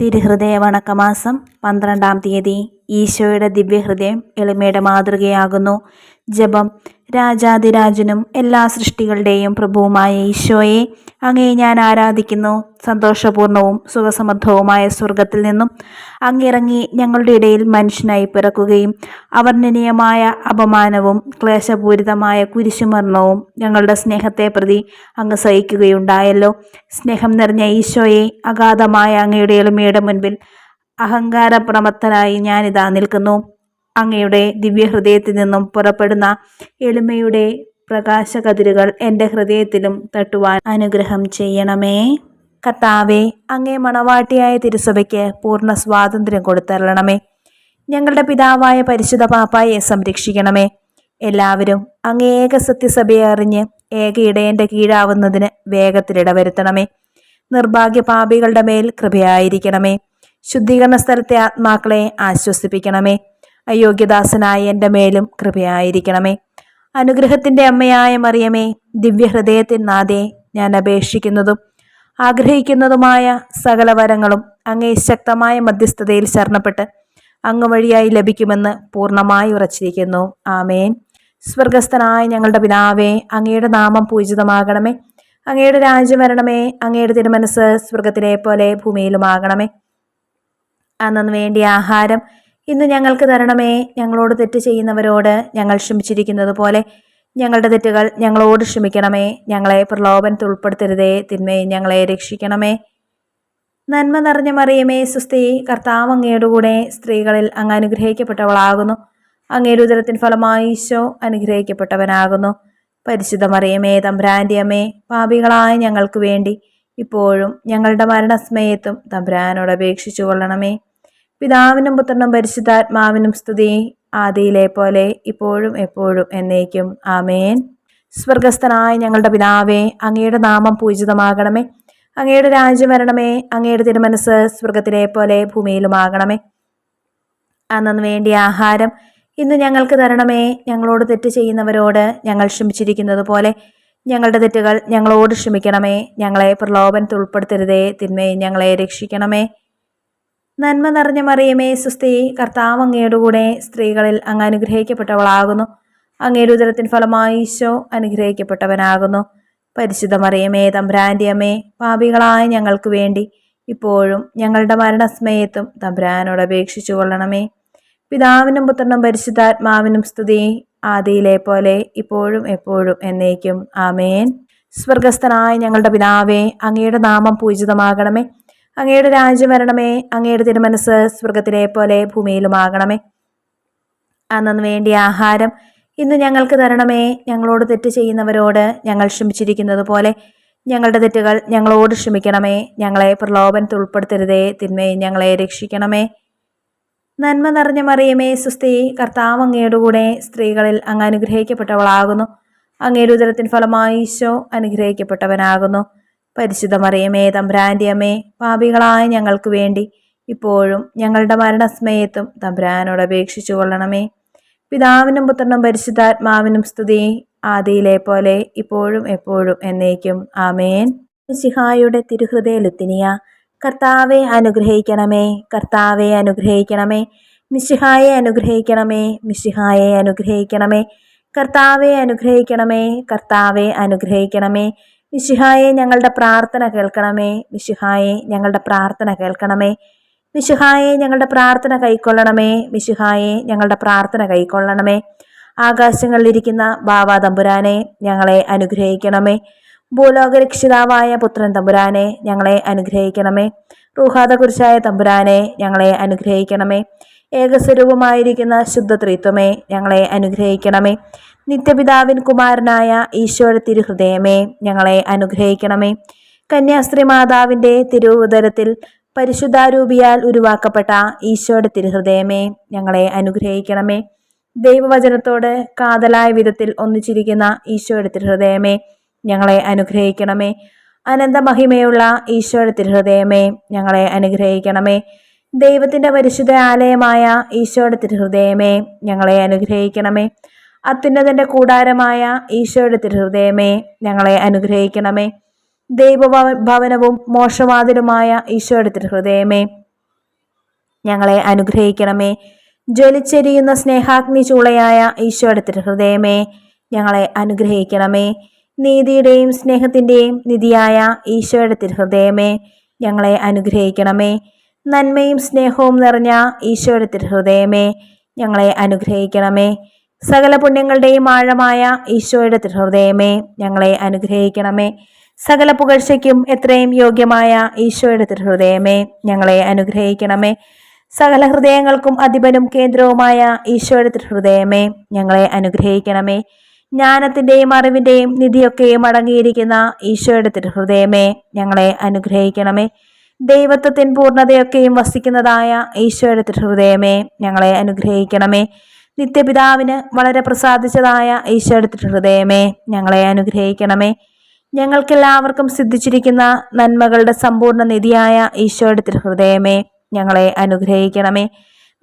തിരുഹൃദയ വണക്കമാസം 12-ാം തീയതി. ഈശോയുടെ ദിവ്യഹൃദയം എളിമയുടെ മാതൃകയാകുന്നു. ജപം. രാജാധിരാജനും എല്ലാ സൃഷ്ടികളുടെയും പ്രഭുവുമായ ഈശോയെ, അങ്ങയെ ഞാൻ ആരാധിക്കുന്നു. സന്തോഷപൂർണവും സുഖസമൃദ്ധവുമായ സ്വർഗത്തിൽ നിന്നും അങ്ങിറങ്ങി ഞങ്ങളുടെ ഇടയിൽ മനുഷ്യനായി പിറക്കുകയും അവർണ്ണനീയമായ അപമാനവും ക്ലേശപൂരിതമായ കുരിശുമരണവും ഞങ്ങളുടെ സ്നേഹത്തെ പ്രതി അങ്ങ് സഹിക്കുകയുണ്ടായല്ലോ. സ്നേഹം നിറഞ്ഞ ഈശോയെ, അഗാധമായ അങ്ങയുടെ എളിമയുടെ മുൻപിൽ അഹങ്കാരപ്രമത്തനായി ഞാനിതാ നിൽക്കുന്നു. അങ്ങയുടെ ദിവ്യഹൃദയത്തിൽ നിന്നും പുറപ്പെടുന്ന എളിമയുടെ പ്രകാശകതിരുകൾ എൻ്റെ ഹൃദയത്തിലും തട്ടുവാൻ അനുഗ്രഹം ചെയ്യണമേ. കർത്താവേ, അങ്ങേ മണവാട്ടിയായ തിരുസഭയ്ക്ക് പൂർണ്ണ സ്വാതന്ത്ര്യം കൊടുത്തരളണമേ. ഞങ്ങളുടെ പിതാവായ പരിശുദ്ധ പാപ്പായെ സംരക്ഷിക്കണമേ. എല്ലാവരും അങ്ങേ ഏക സത്യസഭയെ അറിഞ്ഞ് ഏക ഇടയൻ്റെ കീഴാവുന്നതിന് വേഗത്തിലിടവരുത്തണമേ. നിർഭാഗ്യ പാപികളുടെ മേൽ കൃപയായിരിക്കണമേ. ശുദ്ധീകരണ സ്ഥലത്തെ ആത്മാക്കളെ ആശ്വസിപ്പിക്കണമേ. അയോഗ്യദാസനായ എൻ്റെ മേലും കൃപയായിരിക്കണമേ. അനുഗ്രഹത്തിൻ്റെ അമ്മയായ മറിയമേ, ദിവ്യഹൃദയത്തിൻ നാഥേ, ഞാൻ അപേക്ഷിക്കുന്നതും ആഗ്രഹിക്കുന്നതുമായ സകല വരങ്ങളും അങ്ങേ ശക്തമായ മധ്യസ്ഥതയിൽ ശരണപ്പെട്ട് അങ്ങ് വഴിയായി ലഭിക്കുമെന്ന് പൂർണ്ണമായി ഉറച്ചിരിക്കുന്നു. ആമേൻ. സ്വർഗസ്ഥനായ ഞങ്ങളുടെ പിതാവേ, അങ്ങയുടെ നാമം പൂജിതമാകണമേ. അങ്ങയുടെ രാജ്യം വരണമേ. അങ്ങയുടെ തിരുമനസ് സ്വർഗത്തിലെ പോലെ ഭൂമിയിലുമാകണമേ. അന്നു വേണ്ടിയ ആഹാരം ഇന്ന് ഞങ്ങൾക്ക് തരണമേ. ഞങ്ങളോട് തെറ്റ് ചെയ്യുന്നവരോട് ഞങ്ങൾ ക്ഷമിച്ചിരിക്കുന്നത് പോലെ ഞങ്ങളുടെ തെറ്റുകൾ ഞങ്ങളോട് ക്ഷമിക്കണമേ. ഞങ്ങളെ പ്രലോഭനത്തിൽ ഉൾപ്പെടുത്തരുതേ, തിന്മയെ ഞങ്ങളെ രക്ഷിക്കണമേ. നന്മ നിറഞ്ഞ മറിയമേ, സുസ്തി, കർത്താവ് അങ്ങയുടെ കൂടെ സ്ത്രീകളിൽ അങ്ങ് അനുഗ്രഹിക്കപ്പെട്ടവളാകുന്നു. അങ്ങയുടെ ഉദരത്തിൻ ഫലമായി ഈശോ അനുഗ്രഹിക്കപ്പെട്ടവനാകുന്നു. പരിശുദ്ധ മറിയമേ, തമ്പുരാന്റെ അമ്മേ, പാപികളായ ഞങ്ങൾക്ക് വേണ്ടി ഇപ്പോഴും ഞങ്ങളുടെ മരണസമയത്തും തമ്പുരാനോട് അപേക്ഷിച്ചു കൊള്ളണമേ. പിതാവിനും പുത്രനും പരിശുദ്ധാത്മാവിനും സ്തുതി, ആദിയിലെ പോലെ ഇപ്പോഴും എപ്പോഴും എന്നേക്കും. ആമേൻ. സ്വർഗസ്ഥനായ ഞങ്ങളുടെ പിതാവേ, അങ്ങയുടെ നാമം പൂജിതമാകണമേ. അങ്ങയുടെ രാജ്യം വരണമേ. അങ്ങയുടെ തിരുമനസ് സ്വർഗത്തിലെ പോലെ ഭൂമിയിലുമാകണമേ. അന്നു വേണ്ടിയ ആഹാരം ഇന്ന് ഞങ്ങൾക്ക് തരണമേ. ഞങ്ങളോട് തെറ്റ് ചെയ്യുന്നവരോട് ഞങ്ങൾ ക്ഷമിച്ചിരിക്കുന്നത് പോലെ ഞങ്ങളുടെ തെറ്റുകൾ ഞങ്ങളോട് ക്ഷമിക്കണമേ. ഞങ്ങളെ പ്രലോഭനത്തിൽ ഉൾപ്പെടുത്തരുതേ, തിന്മയെ ഞങ്ങളെ രക്ഷിക്കണമേ. നന്മ നിറഞ്ഞ മറിയമേ, സുസ്തി, കർത്താവ് അങ്ങയുടെ കൂടെ സ്ത്രീകളിൽ അങ്ങ് അനുഗ്രഹിക്കപ്പെട്ടവളാകുന്നു. അങ്ങയുടെ ഉദരത്തിൻ ഫലമായി ഈശോ അനുഗ്രഹിക്കപ്പെട്ടവനാകുന്നു. പരിശുദ്ധ മറിയമേ, തമ്പുരാന്റെ അമ്മേ, പാപികളായ ഞങ്ങൾക്ക് വേണ്ടി ഇപ്പോഴും ഞങ്ങളുടെ മരണസമയത്തും തമ്പുരാനോട് അപേക്ഷിച്ചു കൊള്ളണമേ. പിതാവിനും പുത്രനും പരിശുദ്ധാത്മാവിനും സ്തുതി, ആദിയിലെ പോലെ ഇപ്പോഴും എപ്പോഴും എന്നേക്കും. ആമേൻ. സ്വർഗസ്ഥനായ ഞങ്ങളുടെ പിതാവേ, അങ്ങയുടെ നാമം പൂജിതമാകണമേ. അങ്ങയുടെ രാജ്യം വരണമേ. അങ്ങയുടെ തിരുമനസ് സ്വർഗത്തിലെ പോലെ ഭൂമിയിലുമാകണമേ. അന്നു വേണ്ടിയ ആഹാരം ഇന്ന് ഞങ്ങൾക്ക് തരണമേ. ഞങ്ങളോട് തെറ്റ് ചെയ്യുന്നവരോട് ഞങ്ങൾ ക്ഷമിച്ചിരിക്കുന്നത് പോലെ ഞങ്ങളുടെ തെറ്റുകൾ ഞങ്ങളോട് ക്ഷമിക്കണമേ. ഞങ്ങളെ പ്രലോഭനത്തിൽ ഉൾപ്പെടുത്തരുതേ, തിന്മയെ ഞങ്ങളെ രക്ഷിക്കണമേ. നന്മ നിറഞ്ഞ മറിയമേ, സുസ്തി, കർത്താവ് അങ്ങയുടെ കൂടെ സ്ത്രീകളിൽ അങ്ങ് അനുഗ്രഹിക്കപ്പെട്ടവളാകുന്നു. അങ്ങയുടെ ഉദരത്തിൻ ഫലമായി ഈശോ അനുഗ്രഹിക്കപ്പെട്ടവനാകുന്നു. പരിശുദ്ധ മറിയമേ, തമ്പുരാന്റെ അമ്മേ, പാപികളായ ഞങ്ങൾക്ക് വേണ്ടി ഇപ്പോഴും ഞങ്ങളുടെ മരണസമയത്തും തമ്പുരാനോട് അപേക്ഷിച്ചു കൊള്ളണമേ. പിതാവിനും പുത്രനും പരിശുദ്ധാത്മാവിനും സ്തുതി, ആദിയിലെ പോലെ ഇപ്പോഴും എപ്പോഴും എന്നേക്കും. ആമേൻ. മിശിഹായുടെ തിരുഹൃദയ ലുത്തിനിയ. കർത്താവെ അനുഗ്രഹിക്കണമേ. കർത്താവെ അനുഗ്രഹിക്കണമേ. മിശിഹായെ അനുഗ്രഹിക്കണമേ. മിശിഹായെ അനുഗ്രഹിക്കണമേ. കർത്താവെ അനുഗ്രഹിക്കണമേ. കർത്താവെ അനുഗ്രഹിക്കണമേ. മിശിഹായെ ഞങ്ങളുടെ പ്രാർത്ഥന കേൾക്കണമേ. മിശിഹായെ ഞങ്ങളുടെ പ്രാർത്ഥന കേൾക്കണമേ. മിശിഹായെ ഞങ്ങളുടെ പ്രാർത്ഥന കൈക്കൊള്ളണമേ. മിശിഹായെ ഞങ്ങളുടെ പ്രാർത്ഥന കൈക്കൊള്ളണമേ. ആകാശങ്ങളിലിരിക്കുന്ന ബാവാ തമ്പുരാനെ, ഞങ്ങളെ അനുഗ്രഹിക്കണമേ. ഭൂലോകരക്ഷിതാവായ പുത്രൻ തമ്പുരാനെ, ഞങ്ങളെ അനുഗ്രഹിക്കണമേ. റൂഹാദകുരിശായ തമ്പുരാനെ, ഞങ്ങളെ അനുഗ്രഹിക്കണമേ. ഏകസ്വരൂപമായിരിക്കുന്ന ശുദ്ധ ത്രിത്വമേ, ഞങ്ങളെ അനുഗ്രഹിക്കണമേ. നിത്യപിതാവിൻ കുമാരനായ ഈശോയുടെ തിരുഹൃദയമേ, ഞങ്ങളെ അനുഗ്രഹിക്കണമേ. കന്യാസ്ത്രീ മാതാവിൻ്റെ തിരുവുദരത്തിൽ പരിശുദ്ധാരൂപിയാൽ ഉരുവാക്കപ്പെട്ട ഈശോയുടെ തിരുഹൃദയമേ, ഞങ്ങളെ അനുഗ്രഹിക്കണമേ. ദൈവവചനത്തോട് കാതലായ വിധത്തിൽ ഒന്നിച്ചിരിക്കുന്ന ഈശോയുടെ തിരുഹൃദയമേ, ഞങ്ങളെ അനുഗ്രഹിക്കണമേ. അനന്തമഹിമയുള്ള ഈശോയുടെ തിരുഹൃദയമേ, ഞങ്ങളെ അനുഗ്രഹിക്കണമേ. ദൈവത്തിൻ്റെ പരിശുദ്ധ ആലയമായ ഈശോയുടെ തിരുഹൃദയമേ, ഞങ്ങളെ അനുഗ്രഹിക്കണമേ. അത്യുന്നതൻ്റെ കൂടാരമായ ഈശോയുടെ തിരുഹൃദയമേ, ഞങ്ങളെ അനുഗ്രഹിക്കണമേ. ദൈവഭവനവും മോക്ഷവാതിലുമായ ഈശോയുടെ തിരുഹൃദയമേ, ഞങ്ങളെ അനുഗ്രഹിക്കണമേ. ജ്വലിച്ചെരിയുന്ന സ്നേഹാഗ്നി ചൂളയായ ഈശോയുടെ തിരുഹൃദയമേ, ഞങ്ങളെ അനുഗ്രഹിക്കണമേ. നീതിയുടെയും സ്നേഹത്തിൻ്റെയും നിധിയായ ഈശോയുടെ തിരുഹൃദയമേ, ഞങ്ങളെ അനുഗ്രഹിക്കണമേ. നന്മയും സ്നേഹവും നിറഞ്ഞ ഈശോയുടെ തിരുഹൃദയമേ, ഞങ്ങളെ അനുഗ്രഹിക്കണമേ. സകല പുണ്യങ്ങളുടെയും ആഴമായ ഈശോയുടെ തിരുഹൃദയമേ, ഞങ്ങളെ അനുഗ്രഹിക്കണമേ. സകല പുകഴ്ചയ്ക്കും എത്രയും യോഗ്യമായ ഈശോയുടെ തിരുഹൃദയമേ, ഞങ്ങളെ അനുഗ്രഹിക്കണമേ. സകല ഹൃദയങ്ങൾക്കും അധിപനും കേന്ദ്രവുമായ ഈശോയുടെ തിരുഹൃദയമേ, ഞങ്ങളെ അനുഗ്രഹിക്കണമേ. ജ്ഞാനത്തിൻ്റെയും അറിവിൻ്റെയും നിധിയൊക്കെയും അടങ്ങിയിരിക്കുന്ന ഈശോയുടെ തിരുഹൃദയമേ, ഞങ്ങളെ അനുഗ്രഹിക്കണമേ. ദൈവത്വത്തിൻ പൂർണ്ണതയൊക്കെയും വസിക്കുന്നതായ ഈശോയുടെ തിരുഹൃദയമേ, ഞങ്ങളെ അനുഗ്രഹിക്കണമേ. നിത്യപിതാവിന് വളരെ പ്രസാദിച്ചതായ ഈശോയുടെ തിരുഹൃദയമേ, ഞങ്ങളെ അനുഗ്രഹിക്കണമേ. ഞങ്ങൾക്കെല്ലാവർക്കും സിദ്ധിച്ചിരിക്കുന്ന നന്മകളുടെ സമ്പൂർണ്ണ നിധിയായ ഈശോയുടെ തിരുഹൃദയമേ, ഞങ്ങളെ അനുഗ്രഹിക്കണമേ.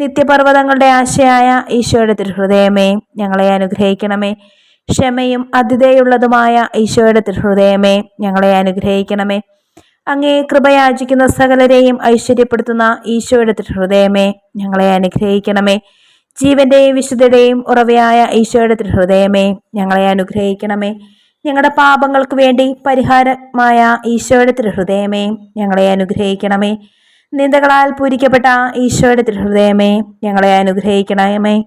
നിത്യപർവ്വതങ്ങളുടെ ആശയായ ഈശോയുടെ തിരുഹൃദയമേ, ഞങ്ങളെ അനുഗ്രഹിക്കണമേ. ക്ഷമയും അതിഥേയുള്ളതുമായ ഈശോയുടെ തിരുഹൃദയമേ, ഞങ്ങളെ അനുഗ്രഹിക്കണമേ. അങ്ങേ കൃപയാചിക്കുന്ന സകലരെയും ഐശ്വര്യപ്പെടുത്തുന്ന ഈശോയുടെ തിരുഹൃദയമേ, ഞങ്ങളെ അനുഗ്രഹിക്കണമേ. ജീവന്റെയും വിശുദ്ധയുടെയും ഉറവയായ ഈശോയുടെ തിരുഹൃദയമേ, ഞങ്ങളെ അനുഗ്രഹിക്കണമേ. ഞങ്ങളുടെ പാപങ്ങൾക്ക് വേണ്ടി പരിഹാരമായ ഈശോയുടെ തിരുഹൃദയമേ, ഞങ്ങളെ അനുഗ്രഹിക്കണമേ. നിന്ദകളാൽ പൂരിക്കപ്പെട്ട ഈശോയുടെ തിരുഹൃദയമേ, ഞങ്ങളെ അനുഗ്രഹിക്കണമേ.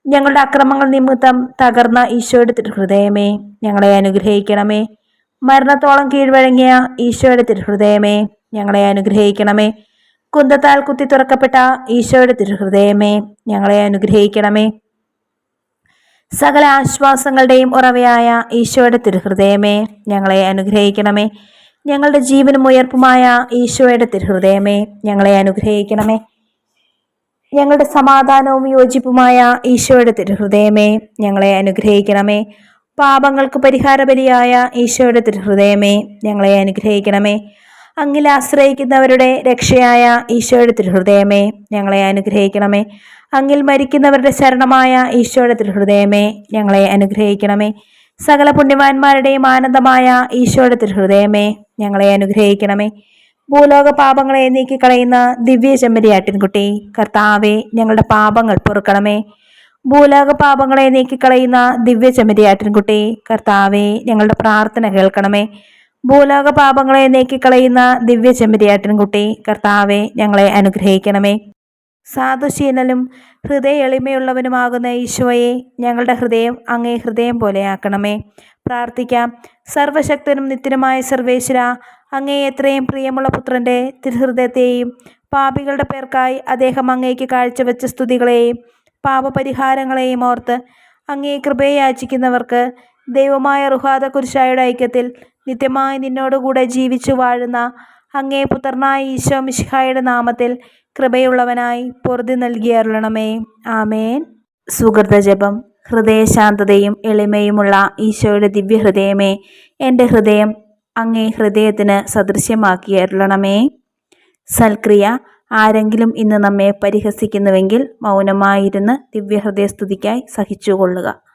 ഞങ്ങളുടെ അക്രമങ്ങൾ നിമിത്തം തകർന്ന ഈശോയുടെ തിരുഹൃദയമേ, ഞങ്ങളെ അനുഗ്രഹിക്കണമേ. മരണത്തോളം കീഴ്വഴങ്ങിയ ഈശോയുടെ തിരുഹൃദയമേ, ഞങ്ങളെ അനുഗ്രഹിക്കണമേ. കുന്തത്താൽ കുത്തി തുറക്കപ്പെട്ട ഈശോയുടെ തിരുഹൃദയമേ, ഞങ്ങളെ അനുഗ്രഹിക്കണമേ. സകല ആശ്വാസങ്ങളുടെയും ഉറവയായ ഈശോയുടെ തിരുഹൃദയമേ, ഞങ്ങളെ അനുഗ്രഹിക്കണമേ. ഞങ്ങളുടെ ജീവനും ഉയർപ്പുമായ ഈശോയുടെ തിരുഹൃദയമേ, ഞങ്ങളെ അനുഗ്രഹിക്കണമേ. ഞങ്ങളുടെ സമാധാനവും യോജിപ്പുമായ ഈശോയുടെ തിരുഹൃദയമേ, ഞങ്ങളെ അനുഗ്രഹിക്കണമേ. പാപങ്ങൾക്ക് പരിഹാരബലിയായ ഈശോയുടെ തിരുഹൃദയമേ, ഞങ്ങളെ അനുഗ്രഹിക്കണമേ. അങ്ങിൽ ആശ്രയിക്കുന്നവരുടെ രക്ഷയായ ഈശോയുടെ തിരുഹൃദയമേ, ഞങ്ങളെ അനുഗ്രഹിക്കണമേ. അങ്ങിൽ മരിക്കുന്നവരുടെ ശരണമായ ഈശോയുടെ തിരുഹൃദയമേ, ഞങ്ങളെ അനുഗ്രഹിക്കണമേ. സകല പുണ്യവാന്മാരുടെയും ആനന്ദമായ ഈശോയുടെ തിരുഹൃദയമേ, ഞങ്ങളെ അനുഗ്രഹിക്കണമേ. ഭൂലോക പാപങ്ങളെ നീക്കിക്കളയുന്ന ദിവ്യ ചെമ്മരിയാട്ടിൻകുട്ടി, കർത്താവെ, ഞങ്ങളുടെ പാപങ്ങൾ പൊറുക്കണമേ. ഭൂലോക പാപങ്ങളെ നീക്കിക്കളയുന്ന ദിവ്യ ചെമ്മരിയാട്ടിൻകുട്ടി, കർത്താവെ, ഞങ്ങളുടെ പ്രാർത്ഥന കേൾക്കണമേ. ഭൂലോക പാപങ്ങളെ നീക്കിക്കളയുന്ന ദിവ്യ ചെമ്മരിയാട്ടിൻകുട്ടി, കർത്താവെ, ഞങ്ങളെ അനുഗ്രഹിക്കണമേ. സാധുശീലനും ഹൃദയ എളിമയുള്ളവനുമാകുന്ന ഈശോയെ, ഞങ്ങളുടെ ഹൃദയം അങ്ങേ ഹൃദയം പോലെയാക്കണമേ. പ്രാർത്ഥിക്കാം. സർവശക്തനും നിത്യനുമായ സർവേശ്വര, അങ്ങേ എത്രയും പ്രിയമുള്ള പുത്രൻ്റെ തിരുഹൃദയത്തെയും പാപികളുടെ പേർക്കായി അദ്ദേഹം അങ്ങേക്ക് കാഴ്ചവെച്ച സ്തുതികളെയും പാപപരിഹാരങ്ങളെയും ഓർത്ത് അങ്ങേ കൃപയെ യാചിക്കുന്നവർക്ക് ദൈവമായ റുഹാദ കുരിശായുടെ ഐക്യത്തിൽ നിത്യമായി നിന്നോടുകൂടെ ജീവിച്ചു വാഴുന്ന അങ്ങേ പുത്രനായ ഈശോ മിശിഹായുടെ നാമത്തിൽ കൃപയുള്ളവനായി പൊറുതി നൽകിയരുളണമേ. ആമേൻ. സുഹൃതജപം. ഹൃദയശാന്തതയും എളിമയുമുള്ള ഈശോയുടെ ദിവ്യഹൃദയമേ, എൻ്റെ ഹൃദയം അങ്ങേ ഹൃദയത്തിന് സദൃശ്യമാക്കിയരുളണമേ. സൽക്രിയ. ആരെങ്കിലും ഇന്ന് നമ്മെ പരിഹസിക്കുന്നുവെങ്കിൽ മൗനമായിരുന്ന് ദിവ്യഹൃദയസ്തുതിക്കായി സഹിച്ചുകൊള്ളുക.